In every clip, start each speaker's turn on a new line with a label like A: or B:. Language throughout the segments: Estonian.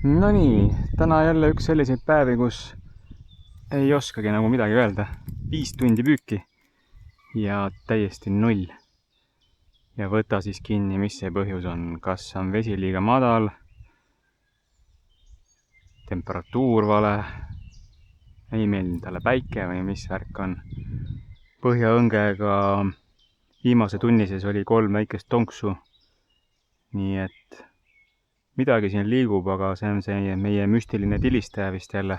A: No nii, täna jälle üks selliseid päevi, kus ei oskagi nagu midagi öelda. 5 tundi püüki ja täiesti null. Ja võta siis kinni, mis see põhjus on. Kas on vesi liiga madal, temperatuur vale, ei meeldinud talle päike või mis värk on. Põhjaõngega viimase tunni sees oli 3 väikest tonksu. Nii et midagi siin liigub, aga see on see meie müstiline tilistaja vist jälle.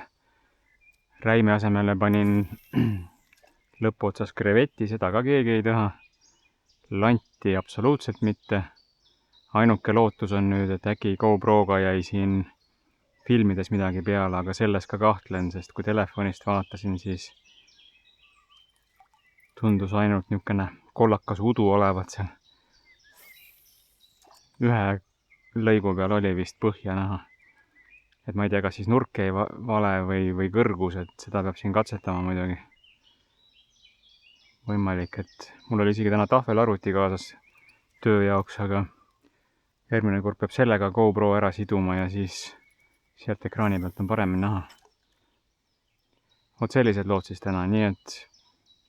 A: Räime asemele panin lõpuotsas kreveti, seda ka keegi ei taha. Lanti absoluutselt mitte. Ainuke lootus on nüüd, et äkki GoProga jäi siin filmides midagi peale, aga selles ka kahtlen, sest kui telefonist vaatasin, siis tundus ainult niisugune kollakas udu olevat seal. Ühe lõigu peal oli vist põhja näha. Et ma ei tea, kas siis nurk jäi vale või kõrgus, et seda peab siin katsetama muidugi. Võimalik, et mul oli isegi täna tahvelarvuti kaasas töö jaoks, aga järgmine kord peab sellega GoPro ära siduma ja siis sealt ekraani pealt on paremini näha. Vot sellised lood siis täna, nii et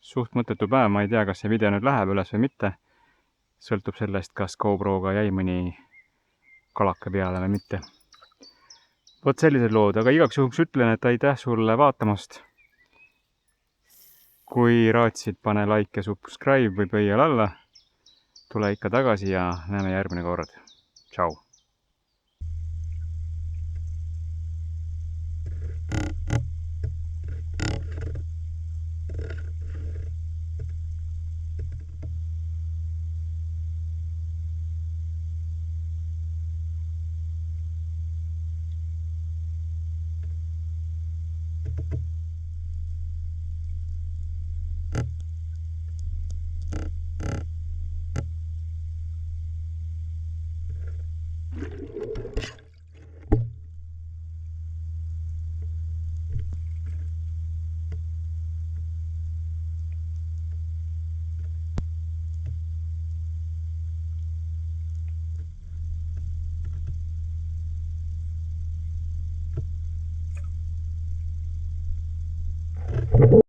A: suht mõttetu päev, ma ei tea, kas see video nüüd läheb üles või mitte. Sõltub sellest, kas GoProga jäi mõni kalaka peale või mitte. Vot sellised lood, aga igaks juhuks ütlen, et aitäh sulle vaatamast. Kui raatsid, pane like ja subscribe või pöial alla. Tule ikka tagasi ja näeme järgmine kord. Tšau!